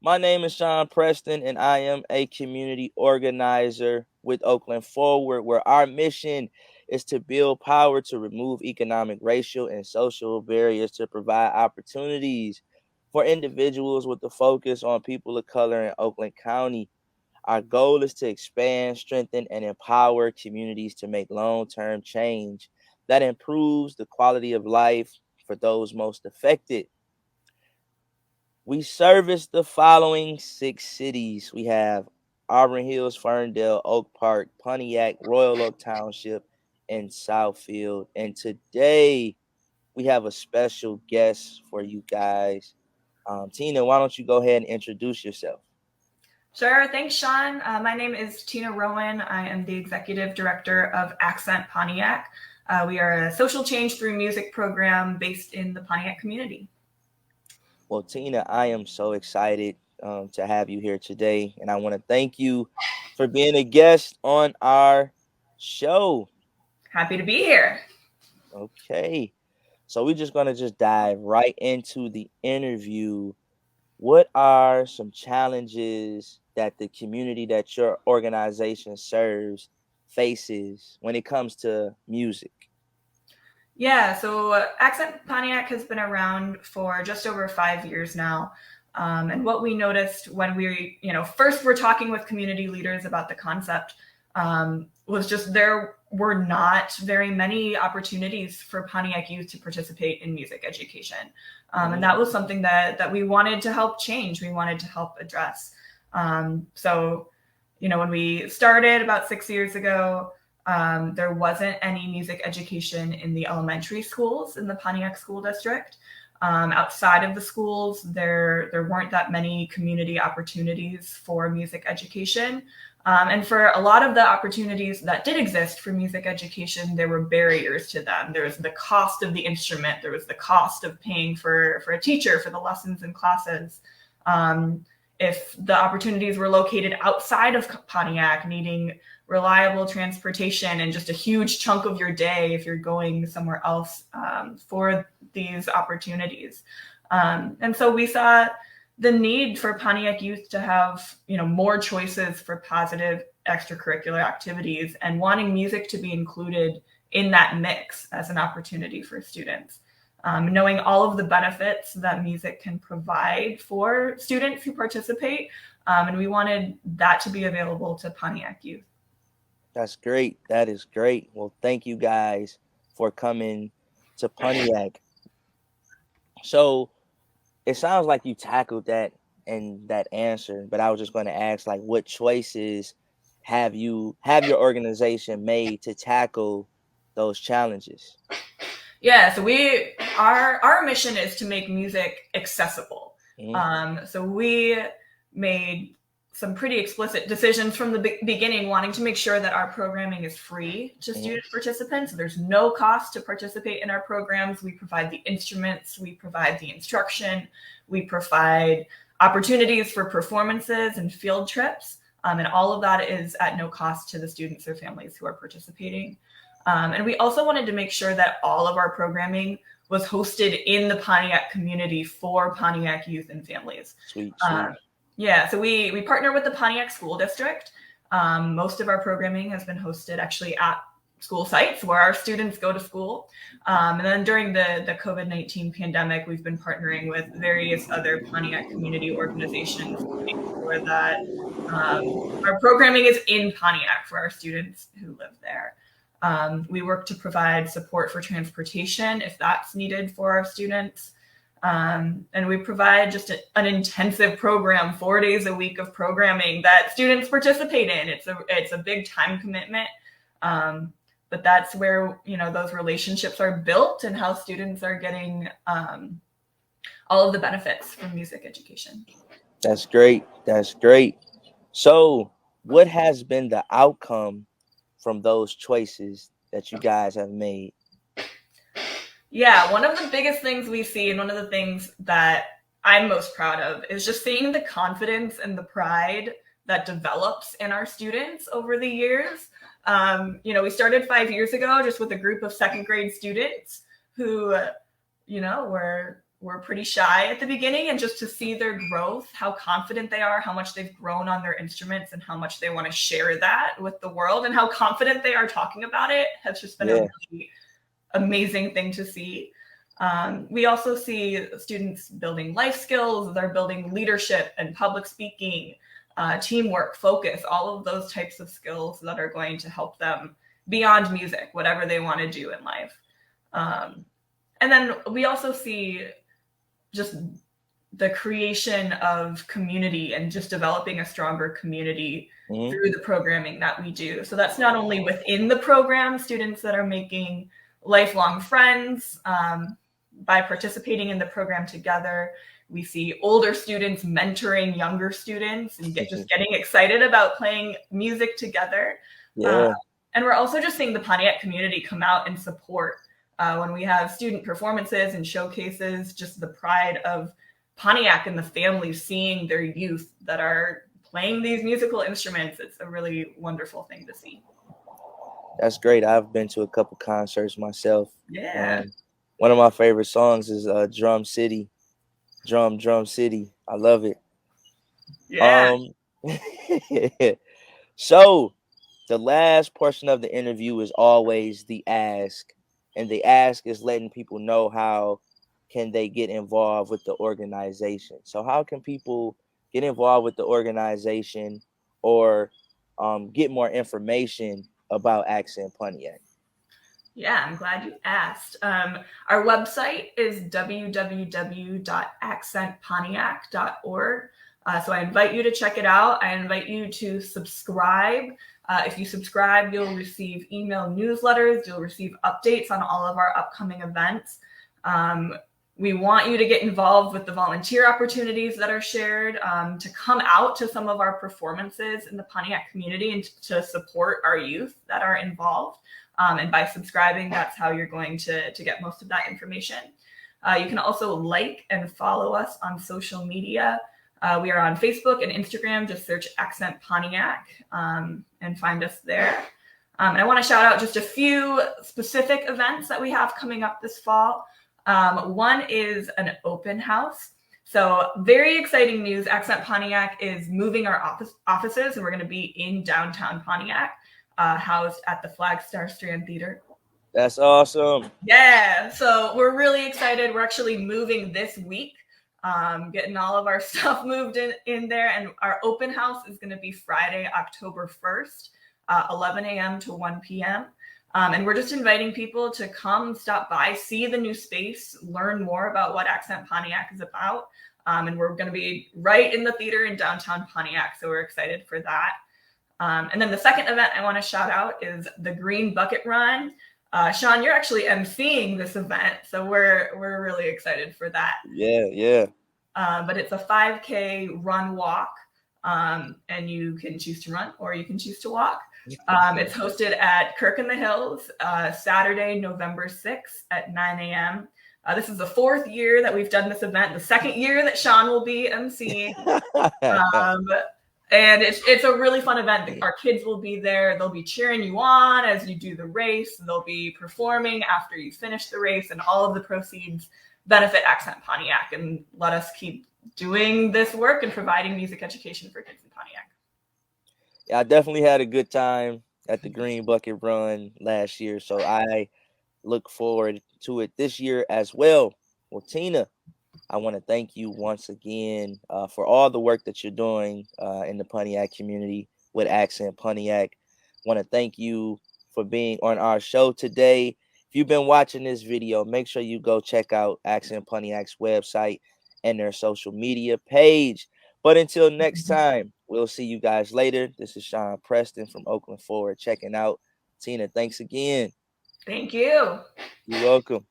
My name is Sean Preston, and I am a community organizer with Oakland Forward, where our mission is to build power to remove economic, racial, and social barriers to provide opportunities for individuals with the focus on people of color in Oakland County. Our goal is to expand, strengthen, and empower communities to make long term change that improves the quality of life for those most affected. We service the following six cities. We have Auburn Hills, Ferndale, Oak Park, Pontiac, Royal Oak Township, and Southfield. And today we have a special guest for you guys. Tina, why don't you go ahead and introduce yourself? Sure. Thanks, Sean. My name is Tina Rowan. I am the executive director of Accent Pontiac. We are a social change through music program based in the Pontiac community. Well, Tina, I am so excited to have you here today, and I want to thank you for being a guest on our show. Happy to be here. Okay. So we're just gonna just dive right into the interview. What are some challenges that the community that your organization serves faces when it comes to music? Yeah, so Accent Pontiac has been around for just over 5 years now. And what we noticed when first were talking with community leaders about the concept was just there were not very many opportunities for Pontiac youth to participate in music education. And that was something that we wanted to help change, we wanted to help address. When we started about 6 years ago, there wasn't any music education in the elementary schools in the Pontiac School District. Outside of the schools, there weren't that many community opportunities for music education. And for a lot of the opportunities that did exist for music education, there were barriers to them. There was the cost of the instrument. There was the cost of paying for a teacher for the lessons and classes. If the opportunities were located outside of Pontiac, needing reliable transportation and just a huge chunk of your day if you're going somewhere else for these opportunities. And so we saw the need for Pontiac youth to have, more choices for positive extracurricular activities and wanting music to be included in that mix as an opportunity for students. Knowing all of the benefits that music can provide for students who participate. And we wanted that to be available to Pontiac youth. That's great. That is great. Well, thank you guys for coming to Pontiac. So it sounds like you tackled that in that answer, but I was just going to ask, like, what choices have your organization made to tackle those challenges? Yeah, so our mission is to make music accessible. Mm-hmm. So we made some pretty explicit decisions from the beginning, wanting to make sure that our programming is free to student participants. There's no cost to participate in our programs. We provide the instruments, we provide the instruction, we provide opportunities for performances and field trips. And all of that is at no cost to the students or families who are participating. And we also wanted to make sure that all of our programming was hosted in the Pontiac community for Pontiac youth and families. Sweet. Yeah, so we partner with the Pontiac School District. Most of our programming has been hosted actually at school sites where our students go to school. And then during the COVID-19 pandemic, we've been partnering with various other Pontiac community organizations to make sure that our programming is in Pontiac for our students who live there. We work to provide support for transportation if that's needed for our students. And we provide just an intensive program, 4 days a week of programming that students participate in. It's a big time commitment, but that's where those relationships are built and how students are getting all of the benefits from music education. That's great. That's great. So, what has been the outcome from those choices that you guys have made? Yeah, one of the biggest things we see, and one of the things that I'm most proud of, is just seeing the confidence and the pride that develops in our students over the years. We started 5 years ago just with a group of second grade students who, were were pretty shy at the beginning, and just to see their growth, how confident they are, how much they've grown on their instruments, and how much they want to share that with the world, and how confident they are talking about it has just been a really amazing thing to see. We also see students building life skills. They're building leadership and public speaking, teamwork, focus, all of those types of skills that are going to help them beyond music, whatever they want to do in life. And then we also see just the creation of community and just developing a stronger community through the programming that we do. So that's not only within the program, students that are making lifelong friends by participating in the program together. We see older students mentoring younger students and just getting excited about playing music together. And we're also just seeing the Pontiac community come out and support when we have student performances and showcases, just the pride of Pontiac and the families seeing their youth that are playing these musical instruments. It's a really wonderful thing to see. That's great. I've been to a couple concerts myself. Yeah. One of my favorite songs is Drum City. Drum City. I love it. Yeah. So the last portion of the interview is always the ask. And the ask is letting people know how can they get involved with the organization. So how can people get involved with the organization or get more information about Accent Pontiac? Yeah, I'm glad you asked. Our website is www.accentpontiac.org. So I invite you to check it out. I invite you to subscribe. If you subscribe, you'll receive email newsletters. You'll receive updates on all of our upcoming events. We want you to get involved with the volunteer opportunities that are shared, to come out to some of our performances in the Pontiac community and to support our youth that are involved. And by subscribing, that's how you're going to get most of that information. You can also like and follow us on social media. We are on Facebook and Instagram. Just search Accent Pontiac and find us there. And I want to shout out just a few specific events that we have coming up this fall. One is an open house. So very exciting news. Accent Pontiac is moving our offices, and we're going to be in downtown Pontiac, housed at the Flagstar Strand Theater. That's awesome. Yeah. So we're really excited. We're actually moving this week, getting all of our stuff moved in there. And our open house is going to be Friday, October 1st, 11 a.m. to 1 p.m. And we're just inviting people to come, stop by, see the new space, learn more about what Accent Pontiac is about. And we're going to be right in the theater in downtown Pontiac. So we're excited for that. And then the second event I want to shout out is the Green Bucket Run. Sean, you're actually emceeing this event, so we're really excited for that. Yeah. But it's a 5K run walk, and you can choose to run or you can choose to walk. It's hosted at Kirk in the Hills, Saturday, November 6th at 9 a.m. This is the fourth year that we've done this event, the second year that Sean will be emceeing. And it's a really fun event. Our kids will be there. They'll be cheering you on as you do the race. They'll be performing after you finish the race, and all of the proceeds benefit Accent Pontiac and let us keep doing this work and providing music education for kids in Pontiac. Yeah, I definitely had a good time at the Green Bucket Run last year, so I look forward to it this year as well. Well, Tina, I want to thank you once again for all the work that you're doing in the Pontiac community with Accent Pontiac. I want to thank you for being on our show today. If you've been watching this video, make sure you go check out Accent Pontiac's website and their social media page. But until next time, we'll see you guys later. This is Sean Preston from Oakland Forward checking out. Tina, thanks again. Thank you. You're welcome.